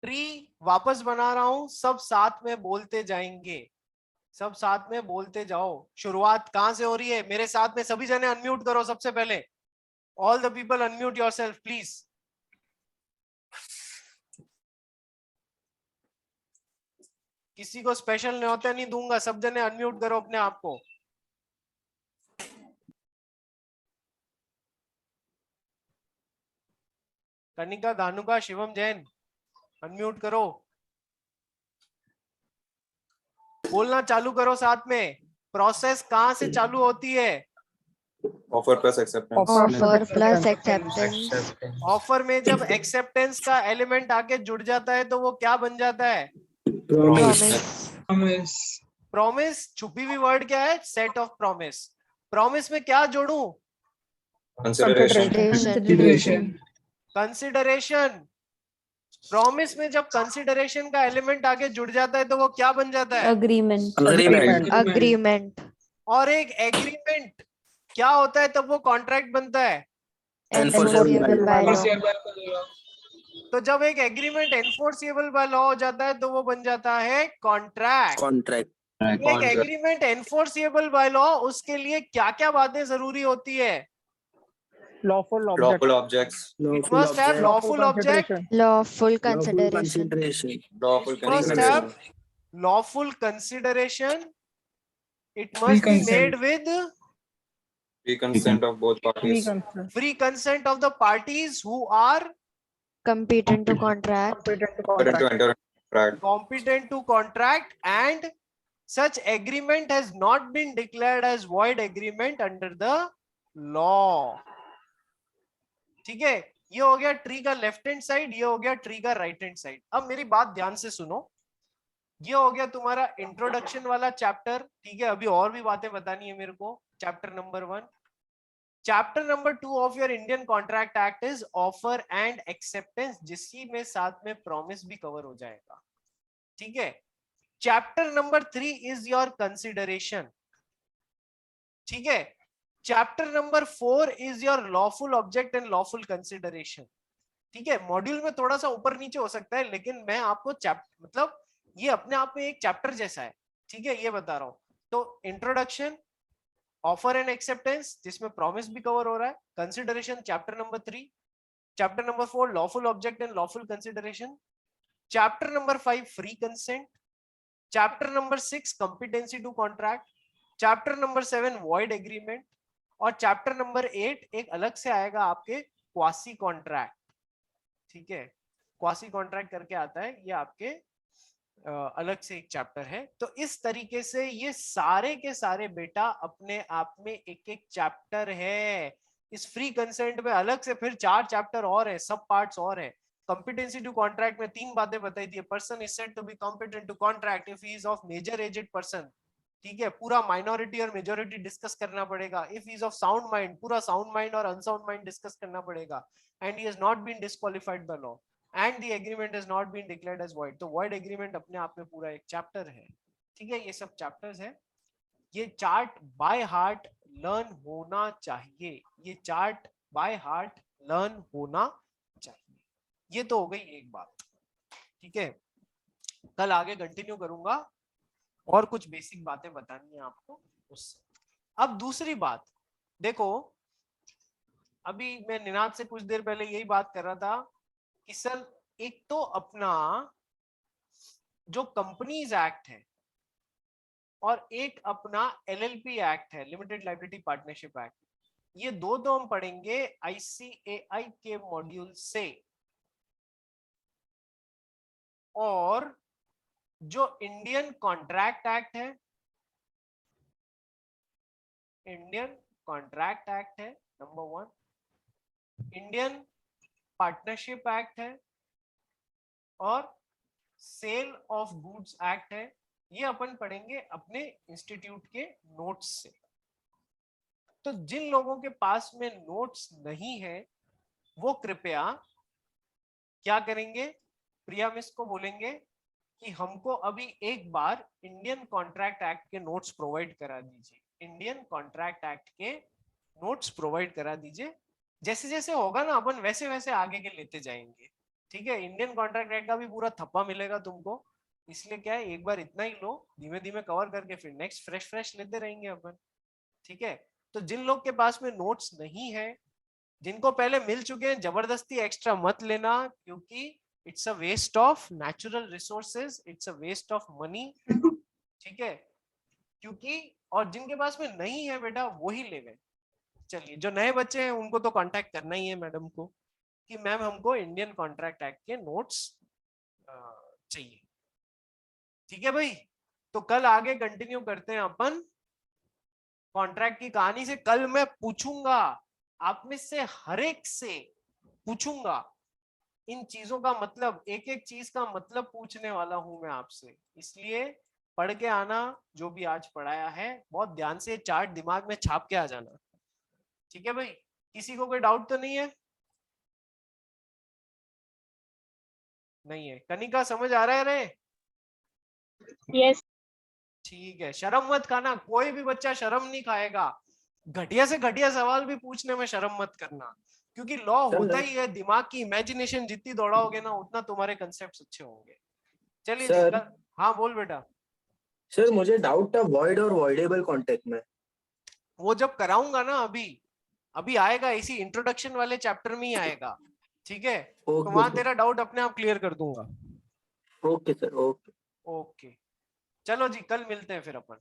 Tree वापस बना रहा हूं, सब साथ में बोलते जाएंगे, सब साथ में बोलते जाओ। शुरुआत कहां से हो रही है? मेरे साथ में सभी जने अनम्यूट करो सबसे पहले। All the people unmute yourself please. किसी को स्पेशल न्योता नहीं दूंगा, सब जने अनम्यूट करो अपने आप को। कनिका, धानुका, शिवम जैन अनम्यूट करो, बोलना चालू करो साथ में। प्रोसेस कहां से चालू होती है? Offer plus acceptance. Offer plus acceptance. Offer में जब एक्सेप्टेंस का एलिमेंट आके जुड़ जाता है तो वो क्या बन जाता है? प्रॉमिस। प्रॉमिस। छुपी हुई वर्ड क्या है? Set of promise. प्रॉमिस में क्या जोड़ूं? कंसिडरेशन। कंसिडरेशन। प्रॉमिस में जब कंसिडरेशन का एलिमेंट आके जुड़ जाता है तो वो क्या बन जाता है? अग्रीमेंट। अग्रीमेंट। और एक एग्रीमेंट क्या होता है तब वो कॉन्ट्रैक्ट बनता है? Enforceable by law. तो जब एक एग्रीमेंट एनफोर्सिबल बाय लॉ हो जाता है तो वो बन जाता है कॉन्ट्रैक्ट। एक एग्रीमेंट एनफोर्सिबल बाय लॉ, उसके लिए क्या क्या बातें जरूरी होती है? Lawful objects. It must have lawful object. Lawful consideration. Must have lawful consideration. It must be made with Free consent of both parties. free consent of the parties who are competent to contract. Competent to enter contract. competent to contract, and such agreement has not been declared as void agreement under the law. ठीक है, ये हो गया tree का left hand side, ये हो गया tree का राइट हैंड साइड। अब मेरी बात ध्यान से सुनो, ये हो गया तुम्हारा इंट्रोडक्शन वाला चैप्टर। ठीक है, अभी और भी बातें बतानी है मेरे को। Chapter number 1। Chapter number 2 of your Indian contract act is offer and acceptance, जिसकी में साथ में प्रॉमिस भी कवर हो जाएगा। ठीक है, chapter number 3 is your consideration. ठीक है, chapter number 4 is your lawful object and lawful consideration. ठीक है, मॉड्यूल में थोड़ा सा ऊपर नीचे हो सकता है, लेकिन मैं आपको मतलब ये अपने आप में एक चैप्टर जैसा है। ठीक है, ये बता रहा हूं। तो इंट्रोडक्शन, ऑफर एंड एक्सेप्टेंस, जिसमें प्रॉमिस भी कवर हो रहा है। Consideration chapter number 3। Chapter number 4 lawful object and lawful consideration. Chapter number 5 free consent. Chapter number 6 competency to contract. Chapter number 7 void agreement. और चैप्टर नंबर 8 एक अलग से आएगा आपके, क्वासी कॉन्ट्रैक्ट। ठीक है, क्वासी कॉन्ट्रैक्ट करके आता है, ये आपके अलग से एक चैप्टर है। तो इस तरीके से ये सारे के सारे बेटा अपने आप में एक एक चैप्टर है। इस फ्री कंसेंट में अलग से फिर 4 चैप्टर और है, सब पार्ट्स और है। कॉम्पिटेंसी टू कॉन्ट्रैक्ट में 3 बातें बताई थी। Person is said to be competent to contract if he is of major aged person. ठीक है, पूरा माइनॉरिटी और मेजोरिटी डिस्कस करना पड़ेगा। If he is of sound mind, पूरा साउंड माइंड और अनसाउंड माइंड डिस्कस करना पड़ेगा। And he has not been disqualified by law and the agreement has not been declared as void। तो void agreement अपने आप में पूरा एक चैप्टर है। ठीक है, ये सब चैप्टर्स है। ये चार्ट बाय हार्ट लर्न होना चाहिए। ये चार्ट बाय हार्ट लर्न होना चाहिए। ये तो हो गई एक बात। ठीक है, कल आगे कंटिन्यू करूंगा और कुछ बेसिक बातें बतानी है आपको उससे। अब दूसरी बात देखो, अभी मैं निनाद से कुछ देर पहले यही बात कर रहा था कि सर एक तो अपना जो कंपनीज एक्ट है और एक अपना एलएलपी एक्ट है, लिमिटेड लाइबिलिटी पार्टनरशिप एक्ट। ये दो हम पढ़ेंगे आईसीएआई के मॉड्यूल से। और जो इंडियन कॉन्ट्रैक्ट एक्ट है, इंडियन कॉन्ट्रैक्ट एक्ट है नंबर 1, इंडियन पार्टनरशिप एक्ट है और सेल ऑफ गुड्स एक्ट है। ये अपन पढ़ेंगे अपने इंस्टीट्यूट के नोट्स से। तो जिन लोगों के पास में नोट्स नहीं है वो कृपया क्या करेंगे, प्रिया मिस को बोलेंगे कि हमको अभी एक बार इंडियन कॉन्ट्रैक्ट एक्ट के नोट्स प्रोवाइड करा दीजिए। इंडियन कॉन्ट्रैक्ट एक्ट के नोट्स प्रोवाइड करा दीजिए। जैसे जैसे होगा ना अपन वैसे वैसे आगे के लेते जाएंगे। ठीक है, इंडियन कॉन्ट्रैक्ट एक्ट का भी पूरा थप्पा मिलेगा तुमको, इसलिए क्या है एक बार इतना ही लो, धीमे धीमे कवर करके फिर नेक्स्ट फ्रेश लेते रहेंगे अपन। ठीक है, तो जिन लोग के पास में नोट्स नहीं है, जिनको पहले मिल चुके हैं, जबरदस्ती एक्स्ट्रा मत लेना, क्योंकि it's a waste of natural resources, it's a waste of money. ठीक है, क्योंकि और जिनके पास में नहीं है बेटा वही ले गए। चलिए, जो नए बच्चे हैं उनको तो कांटेक्ट करना ही है मैडम को कि मैम हमको इंडियन कॉन्ट्रैक्ट एक्ट के नोट्स चाहिए। ठीक है भाई, तो कल आगे कंटिन्यू करते हैं अपन कॉन्ट्रैक्ट की कहानी से। कल मैं पूछूंगा आप में से हर एक से, पूछूंगा इन चीजों का मतलब, एक एक चीज का मतलब पूछने वाला हूं मैं आपसे, इसलिए पढ़ के आना जो भी आज पढ़ाया है, बहुत ध्यान से चार्ट दिमाग में छाप के आ जाना। ठीक है भाई, किसी को कोई डाउट तो नहीं है? नहीं है, कनिका समझ आ रहा है रे? यस। ठीक है, शर्म मत खाना, कोई भी बच्चा शर्म नहीं खाएगा, घटिया से घटिया सवाल भी पूछने में शर्म मत करना, क्योंकि लॉ होता ही है, दिमाग की इमेजिनेशन जितनी दौड़ाओगे ना उतना तुम्हारे कंसेप्ट अच्छे होंगे। चलिए जी, सर, हाँ बोल बेटा। सर मुझे डाउट था वॉइड और वॉइडेबल कॉन्टेक्ट में। वो जब कराऊंगा ना, अभी अभी आएगा, इसी इंट्रोडक्शन वाले चैप्टर में ही आएगा। ठीक है, तो ओके वहां सर, तेरा डाउट अपने आप क्लियर कर दूंगा। Okay sir, okay. ओके, चलो जी, कल मिलते हैं फिर अपन।